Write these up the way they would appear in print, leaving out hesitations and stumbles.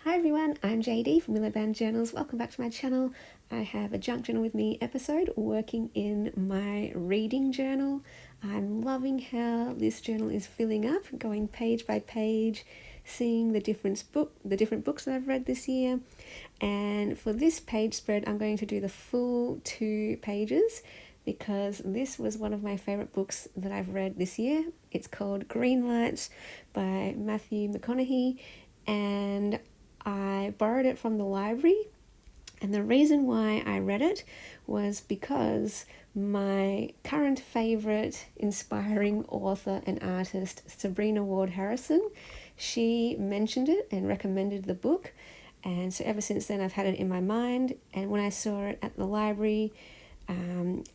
Hi everyone, I'm JD from Willow Journals. Welcome back to my channel. I have a Junk Journal with Me episode working in my reading journal. I'm loving how this journal is filling up, going page by page, seeing the different books that I've read this year. And for this page spread, I'm going to do the full 2 pages because this was one of my favorite books that I've read this year. It's called Greenlights by Matthew McConaughey, and I borrowed it from the library, and the reason why I read it was because my current favourite inspiring author and artist, Sabrina Ward Harrison, she mentioned it and recommended the book, and so ever since then I've had it in my mind. And when I saw it at the library,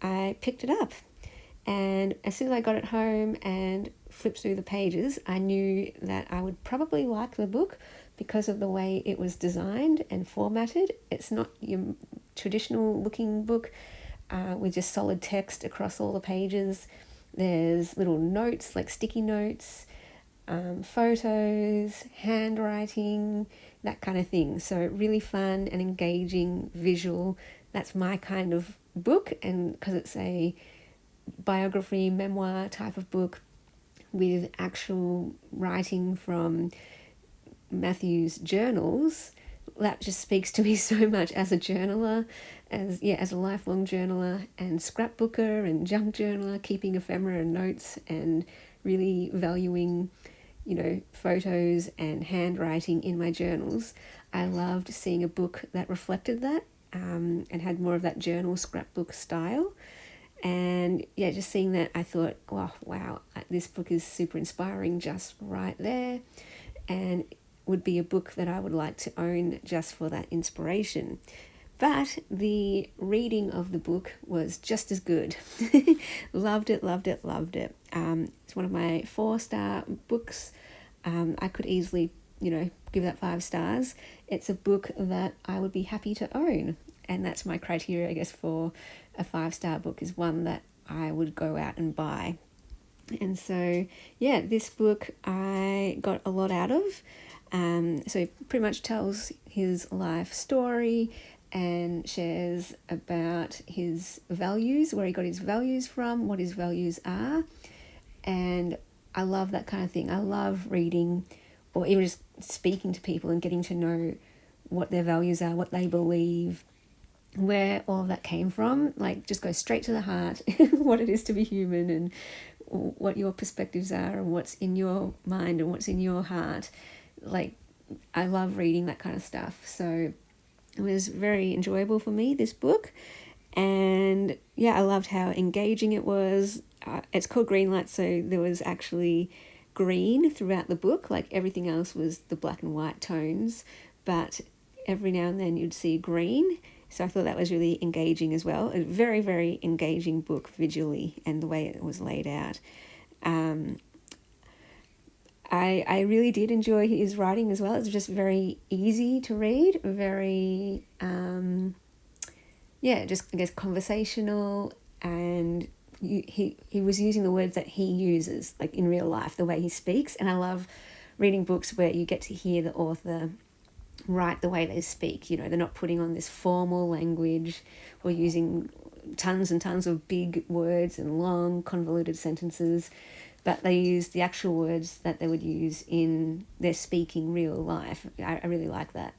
I picked it up, and as soon as I got it home and flipped through the pages, I knew that I would probably like the book because of the way it was designed and formatted. It's not your traditional looking book with just solid text across all the pages. There's little notes, like sticky notes, photos, handwriting, that kind of thing. So really fun and engaging visual. That's my kind of book, and because it's a biography, memoir type of book with actual writing from Matthew's journals, that just speaks to me so much as a journaler, as a lifelong journaler and scrapbooker and junk journaler, keeping ephemera and notes and really valuing, photos and handwriting in my journals. I loved seeing a book that reflected that and had more of that journal scrapbook style. And just seeing that, I thought, wow, this book is super inspiring just right there, and would be a book that I would like to own just for that inspiration. But the reading of the book was just as good. Loved it. It's one of my 4-star books. I could easily, give that 5 stars. It's a book that I would be happy to own. And that's my criteria, I guess, for a 5-star book, is one that I would go out and buy. And so, this book I got a lot out of. So it pretty much tells his life story and shares about his values, where he got his values from, what his values are. And I love that kind of thing. I love reading, or even just speaking to people and getting to know what their values are, what they believe, where all of that came from. Like, just go straight to the heart, what it is to be human, and what your perspectives are, and what's in your mind and what's in your heart. Like, I love reading that kind of stuff. So it was very enjoyable for me, this book. And I loved how engaging it was. It's called Greenlights, so there was actually green throughout the book. Like, everything else was the black and white tones, but every now and then you'd see green. So I thought that was really engaging as well. A very, very engaging book visually, and the way it was laid out. I really did enjoy his writing as well. It's just very easy to read, very, just, I guess, conversational, and he was using the words that he uses, like in real life, the way he speaks. And I love reading books where you get to hear the author write the way they speak. They're not putting on this formal language or using tons and tons of big words and long convoluted sentences, but they use the actual words that they would use in their speaking real life. I really like that.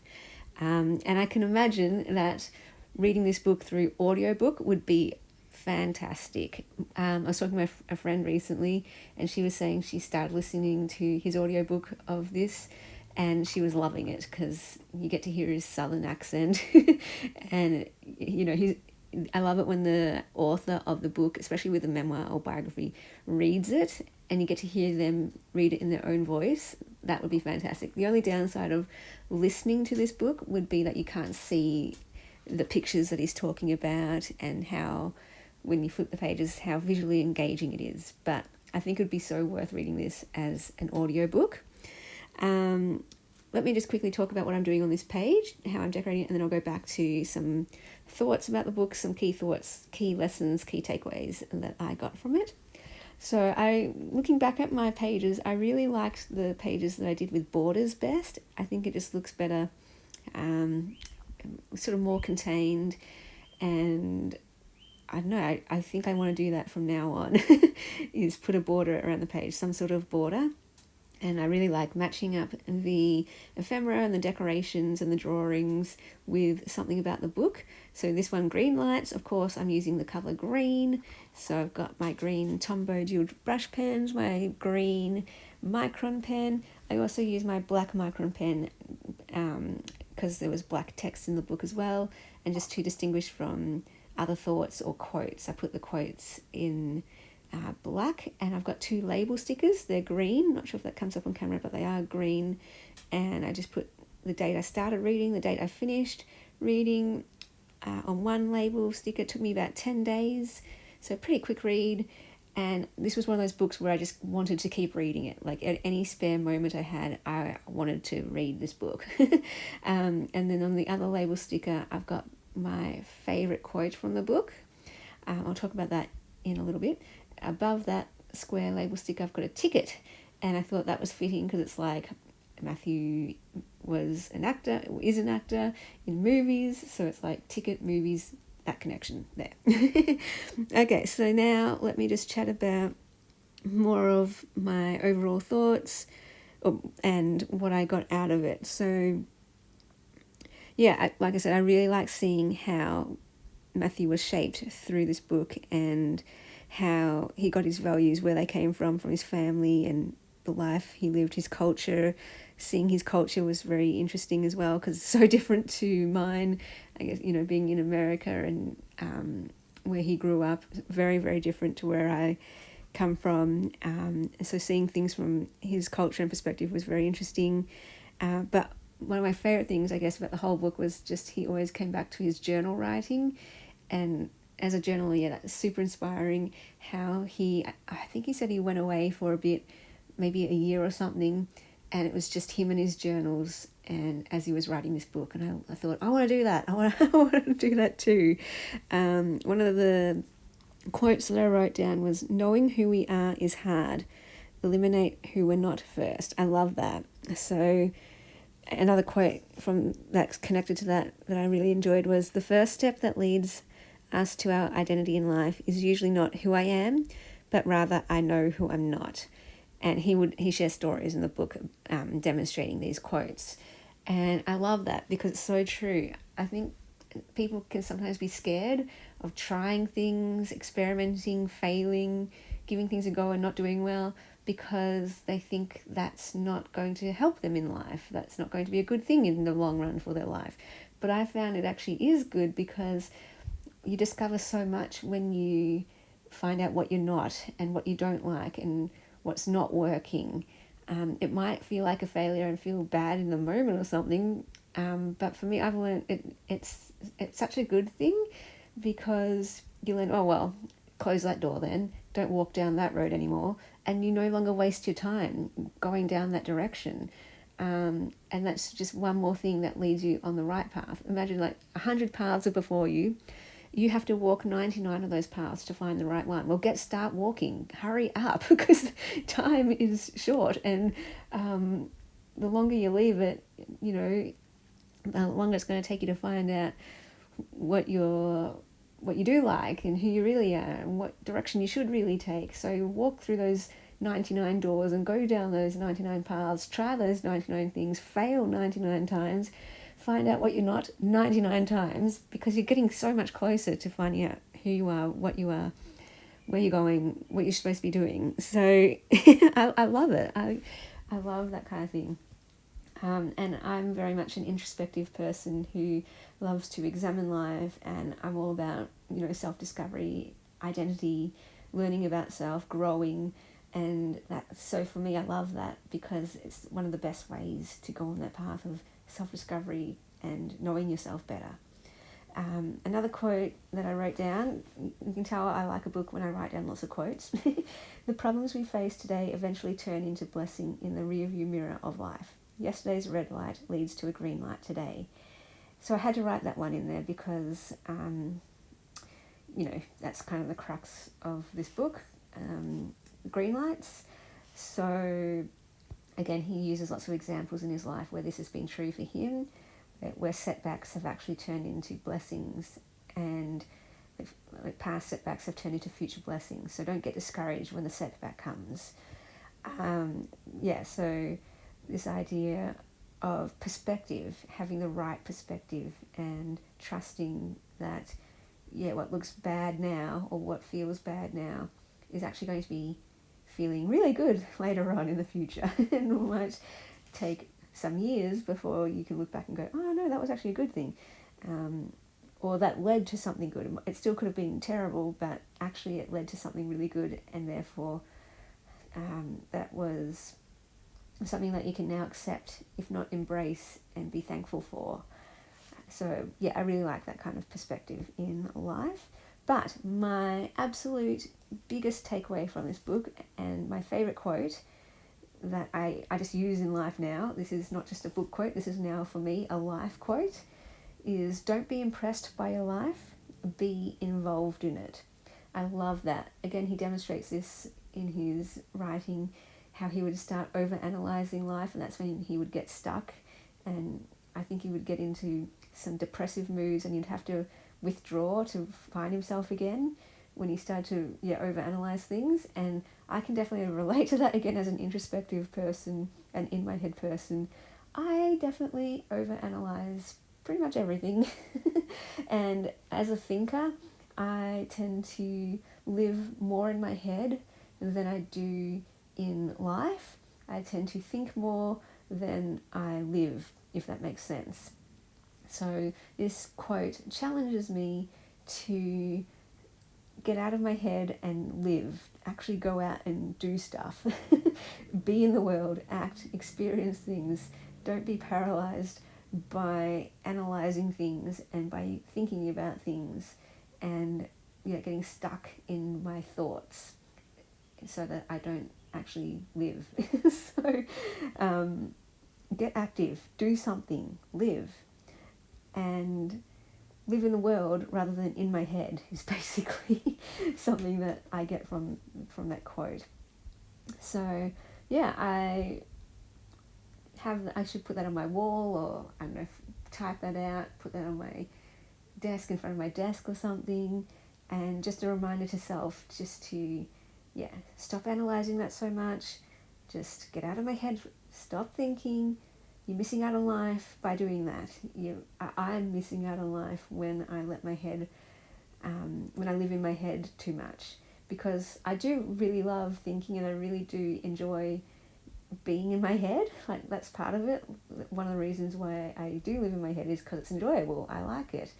And I can imagine that reading this book through audiobook would be fantastic. I was talking to a friend recently, and she was saying she started listening to his audiobook of this, and she was loving it because you get to hear his southern accent. And I love it when the author of the book, especially with a memoir or biography, reads it and you get to hear them read it in their own voice. That would be fantastic. The only downside of listening to this book would be that you can't see the pictures that he's talking about, and how, when you flip the pages, how visually engaging it is. But I think it would be so worth reading this as an audiobook. Let me just quickly talk about what I'm doing on this page, how I'm decorating it, and then I'll go back to some thoughts about the book, some key thoughts, key lessons, key takeaways that I got from it. So looking back at my pages, I really liked the pages that I did with borders best. I think it just looks better, sort of more contained, and I don't know, I think I want to do that from now on, is put a border around the page, some sort of border. And I really like matching up the ephemera and the decorations and the drawings with something about the book. So this one, Greenlights, of course, I'm using the colour green. So I've got my green Tombow dual brush pens, my green micron pen. I also use my black micron pen because there was black text in the book as well. And just to distinguish from other thoughts or quotes, I put the quotes in black, and I've got 2 label stickers. They're green, not sure if that comes up on camera, but they are green, and I just put the date I started reading, the date I finished reading on one label sticker. It took me about 10 days, so pretty quick read. And this was one of those books where I just wanted to keep reading it. Like at any spare moment I had, I wanted to read this book. And then on the other label sticker, I've got my favourite quote from the book. I'll talk about that in a little bit. Above that square label sticker, I've got a ticket, and I thought that was fitting because it's like Matthew is an actor in movies, so it's like ticket, movies, that connection there. Okay, so now let me just chat about more of my overall thoughts and what I got out of it. So yeah, like I said, I really like seeing how Matthew was shaped through this book and how he got his values, where they came from his family and the life he lived, his culture. Seeing his culture was very interesting as well because it's so different to mine. I guess, being in America and where he grew up, very, very different to where I come from. So seeing things from his culture and perspective was very interesting. But one of my favourite things, I guess, about the whole book was just he always came back to his journal writing. And as a journaler, yeah, that's super inspiring how I think he said he went away for a bit, maybe a year or something, and it was just him and his journals, and as he was writing this book, and I thought, I want to do that. I want to do that too. One of the quotes that I wrote down was, knowing who we are is hard. Eliminate who we're not first. I love that. So another quote from that's connected to that I really enjoyed was, the first step that leads us to our identity in life is usually not who I am, but rather I know who I'm not. And he shares stories in the book demonstrating these quotes, and I love that because it's so true. I think people can sometimes be scared of trying things, experimenting, failing, giving things a go and not doing well, because they think that's not going to help them in life. That's not going to be a good thing in the long run for their life. But I found it actually is good, because you discover so much when you find out what you're not and what you don't like and what's not working. It might feel like a failure and feel bad in the moment or something, but for me, I've learned it's such a good thing, because you learn, oh well, close that door then, don't walk down that road anymore, and you no longer waste your time going down that direction. And that's just one more thing that leads you on the right path. Imagine like 100 paths are before you. You have to walk 99 of those paths to find the right one. Well, start walking. Hurry up, because time is short, and the longer you leave it, the longer it's going to take you to find out what you do like and who you really are and what direction you should really take. So walk through those 99 doors and go down those 99 paths. Try those 99 things. Fail 99 times. Find out what you're not 99 times, because you're getting so much closer to finding out who you are, what you are, where you're going, what you're supposed to be doing. So I love it. I love that kind of thing. And I'm very much an introspective person who loves to examine life, and I'm all about, self-discovery, identity, learning about self, growing, and so for me, I love that, because it's one of the best ways to go on that path of self-discovery and knowing yourself better. Another quote that I wrote down, you can tell I like a book when I write down lots of quotes. The problems we face today eventually turn into blessing in the rearview mirror of life. Yesterday's red light leads to a green light today. So I had to write that one in there because, that's kind of the crux of this book. Greenlights. So again, he uses lots of examples in his life where this has been true for him, where setbacks have actually turned into blessings, and past setbacks have turned into future blessings. So don't get discouraged when the setback comes. So this idea of perspective, having the right perspective, and trusting that, what looks bad now or what feels bad now is actually going to be feeling really good later on in the future. And it might take some years before you can look back and go, oh no, that was actually a good thing. Or that led to something good. It still could have been terrible, but actually it led to something really good, and therefore that was something that you can now accept, if not embrace, and be thankful for. So I really like that kind of perspective in life. But my absolute biggest takeaway from this book, and my favourite quote that I just use in life now, this is not just a book quote, this is now for me a life quote, is don't be impressed by your life, be involved in it. I love that. Again, he demonstrates this in his writing, how he would start over-analysing life, and that's when he would get stuck, and I think he would get into some depressive moods, and he'd have to withdraw to find himself again when he started to over-analyse things. And I can definitely relate to that. Again, as an introspective person and in my head person, I definitely over-analyse pretty much everything. And as a thinker, I tend to live more in my head than I do in life. I tend to think more than I live, if that makes sense. So this quote challenges me to get out of my head and live, actually go out and do stuff, be in the world, act, experience things. Don't be paralyzed by analyzing things and by thinking about things and getting stuck in my thoughts, so that I don't actually live. So get active, do something, live, and live in the world rather than in my head is basically something that I get from that quote. So I should put that on my wall, or I don't know, type that out, put that on my desk, in front of my desk or something, and just a reminder to self just to stop analysing that so much, just get out of my head, stop thinking. You're missing out on life by doing that. I'm missing out on life when I let my head, when I live in my head too much, because I do really love thinking, and I really do enjoy being in my head. Like, that's part of it. One of the reasons why I do live in my head is because it's enjoyable. I like it.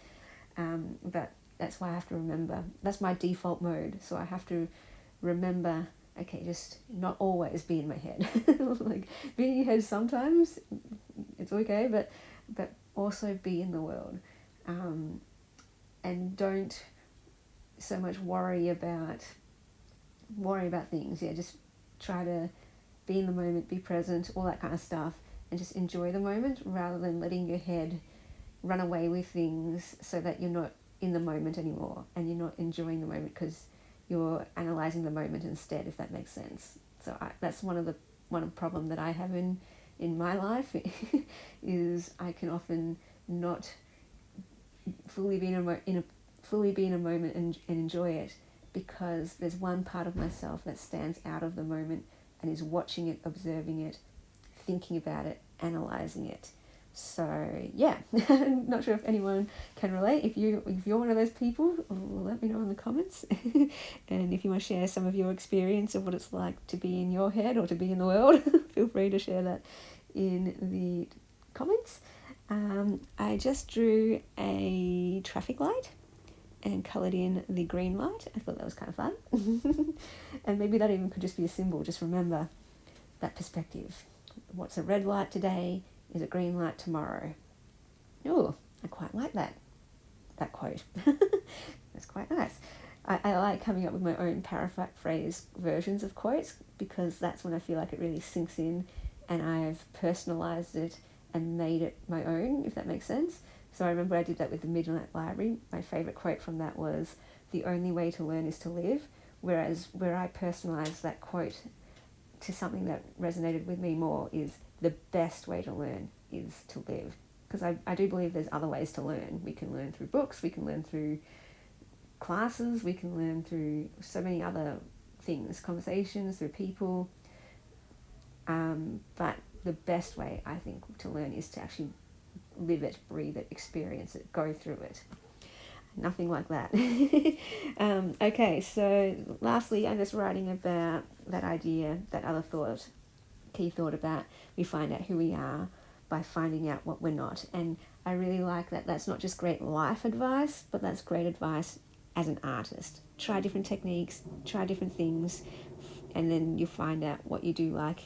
But that's why I have to remember. That's my default mode. So I have to remember, okay, just not always be in my head. Like, being in your head sometimes, it's okay, but also be in the world. And don't so much worry about things. Just try to be in the moment, be present, all that kind of stuff, and just enjoy the moment rather than letting your head run away with things, so that you're not in the moment anymore and you're not enjoying the moment because you're analysing the moment instead, if that makes sense. So that's one problem that I have in my life is I can often not fully be in a moment and enjoy it, because there's one part of myself that stands out of the moment and is watching it, observing it, thinking about it, analysing it. So I'm not sure if anyone can relate. If you're one of those people, let me know in the comments. And if you want to share some of your experience of what it's like to be in your head or to be in the world, feel free to share that in the comments. I just drew a traffic light and coloured in the green light. I thought that was kind of fun. And maybe that even could just be a symbol. Just remember that perspective. What's a red light today is a green light tomorrow. Oh, I quite like that quote. That's quite nice. I like coming up with my own paraphrase versions of quotes, because that's when I feel like it really sinks in and I've personalised it and made it my own, if that makes sense. So I remember I did that with the Midnight Library. My favourite quote from that was, "The only way to learn is to live," Whereas where I personalised that quote to something that resonated with me more is the best way to learn is to live. Because I do believe there's other ways to learn. We can learn through books, we can learn through classes, we can learn through so many other things, conversations, through people. But the best way, I think, to learn is to actually live it, breathe it, experience it, go through it. Nothing like that. Okay, so lastly, I'm just writing about that idea, that other thought, key thought about we find out who we are by finding out what we're not. And I really like that. That's not just great life advice, but that's great advice as an artist. Try different techniques, try different things, and then you'll find out what you do like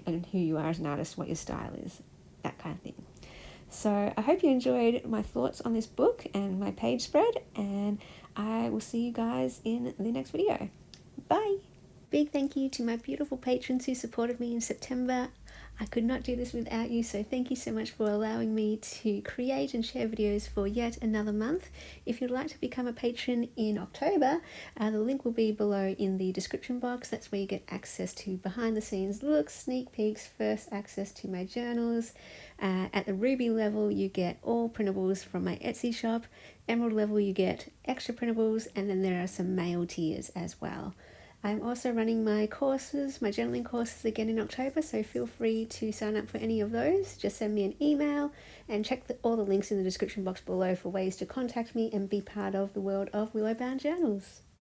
and who you are as an artist, what your style is, that kind of thing. So I hope you enjoyed my thoughts on this book and my page spread, and I will see you guys in the next video. Bye! Big thank you to my beautiful patrons who supported me in September. I could not do this without you, so thank you so much for allowing me to create and share videos for yet another month. If you'd like to become a patron in October, the link will be below in the description box. That's where you get access to behind the scenes looks, sneak peeks, first access to my journals. At the Ruby level, you get all printables from my Etsy shop. Emerald level, you get extra printables, and then there are some mail tiers as well. I'm also running my courses, my journaling courses again in October, so feel free to sign up for any of those. Just send me an email and check all the links in the description box below for ways to contact me and be part of the world of Willow Bound Journals.